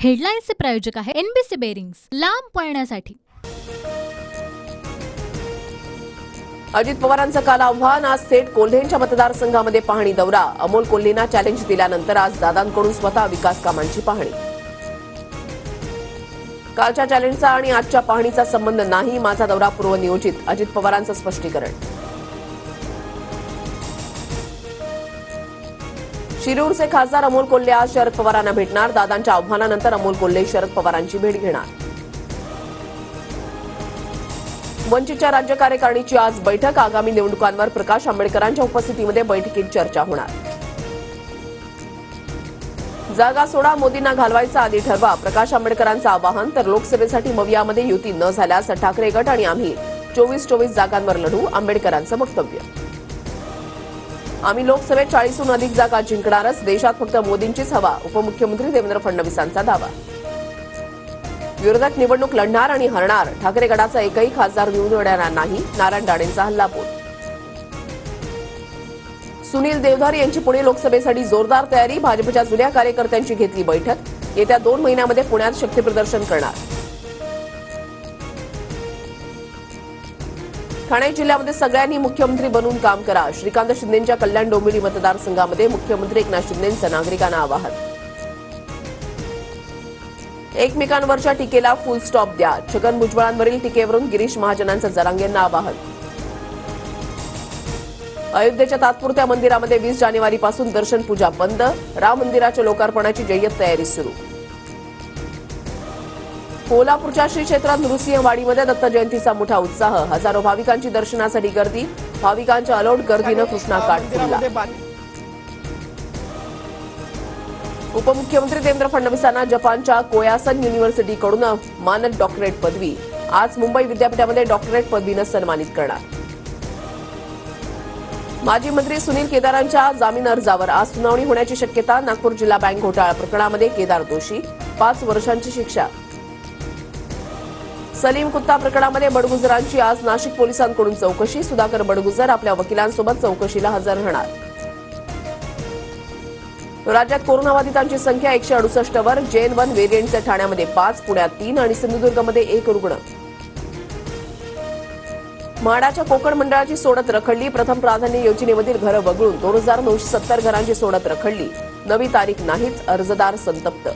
हेडलाईन्सचे प्रायोजक आहे NBC bearings, लांब पळण्यासाठी। अजित पवारांचं काल आव्हान, आज थेट कोल्हेंच्या मतदारसंघामध्ये पाहणी दौरा। अमोल कोल्हेंना चॅलेंज दिल्यानंतर आज दादांकडून स्वतः विकास कामांची पाहणी। कालच्या चॅलेंजचा आणि आजच्या पाहणीचा संबंध नाही, माझा दौरा पूर्वनियोजित, अजित पवारांचं स्पष्टीकरण। शिरूरचे खासदार अमोल कोल्हे आज शरद पवारांना भेटणार। दादांच्या आव्हानानंतर अमोल कोल्हे शरद पवारांची भेट घेणार। वंचितच्या राज्य कार्यकारिणीची आज बैठक, आगामी निवडणुकांवर प्रकाश आंबेडकरांच्या उपस्थितीमध्ये बैठकीत चर्चा होणार। जागा सोडा, मोदींना घालवायचा आधी ठरवा, प्रकाश आंबेडकरांचं आवाहन। तर लोकसभेसाठी मवियामध्ये युती न झाल्यास ठाकरे गट आणि आम्ही 24 जागांवर लढू, आंबेडकरांचं वक्तव्य। आम्ही लोकसभेत 40हून अधिक जागा जिंकणारच, देशात फक्त मोदींचीच हवा, उपमुख्यमंत्री देवेंद्र फडणवीसांचा दावा। विरोधक निवडणूक लढणार आणि हरणार, ठाकरे गटाचा एकही खासदार निवडून येणार नाही, नारायण राणेंचा हल्लाबोल। सुनील देवधर यांची पुणे लोकसभेसाठी जोरदार तयारी, भाजपच्या जुन्या कार्यकर्त्यांची घेतली बैठक, येत्या 2 महिन्यामध्ये पुण्यात शक्तीप्रदर्शन करणार। ठाणे जिल्ह्यामध्ये सगळ्यांनी मुख्यमंत्री बनून काम करा, श्रीकांत शिंदेंच्या कल्याण डोंबिवली मतदारसंघामध्ये मुख्यमंत्री एकनाथ शिंदेंचं नागरिकांना आवाहन। एकमेकांवरच्या टीकेला फुल स्टॉप द्या, छगन भुजबळांवरील टीकेवरून गिरीश महाजनांचं जरांगेंना आवाहन। अयोध्येच्या तात्पुरत्या मंदिरामध्ये 20 जानेवारीपासून दर्शन पूजा बंद, राम मंदिराच्या लोकार्पणाची जय्यत तयारी सुरू। कोल्हापूरच्या श्री क्षेत्रात नृसिंहवाडीमध्ये दत्त जयंतीचा मोठा उत्साह, हजारो भाविकांची दर्शनासाठी गर्दी, भाविकांच्या अलोट गर्दीनं कृष्णा काठ फुलला। उपमुख्यमंत्री देवेंद्र फडणवीसांना जपानच्या कोयासन युनिव्हर्सिटीकडून मानद डॉक्टरेट पदवी, आज मुंबई विद्यापीठामध्ये डॉक्टरेट पदवीनं सन्मानित करणार। माजी मंत्री सुनील केदारांच्या जामीन अर्जावर आज सुनावणी होण्याची शक्यता, नागपूर जिल्हा बँक घोटाळा प्रकरणामध्ये केदार दोषी, 5 वर्षांची शिक्षा। सलीम कुत्ता प्रकरणामध्ये बडगुजरांची आज नाशिक पोलिसांकडून चौकशी, सुधाकर बडगुजर आपल्या वकिलांसोबत चौकशीला हजर राहणार। राज्यात कोरोनाबाधितांची संख्या 168 वर, JN1 व्हेरियंटचे ठाण्यामध्ये 5, पुण्यात 3 आणि सिंधुदुर्गमध्ये 1 रुग्ण। म्हाडाच्या कोकण मंडळाची सोडत रखडली, प्रथम प्राधान्य योजनेमधील घरं वगळून 2970 घरांची सोडत रखडली, नवी तारीख नाहीच, अर्जदार संतप्त।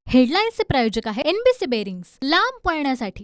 हेडलाईन्सचे प्रायोजक आहे एनबीसी बेरिंग्स, लांब पळण्यासाठी।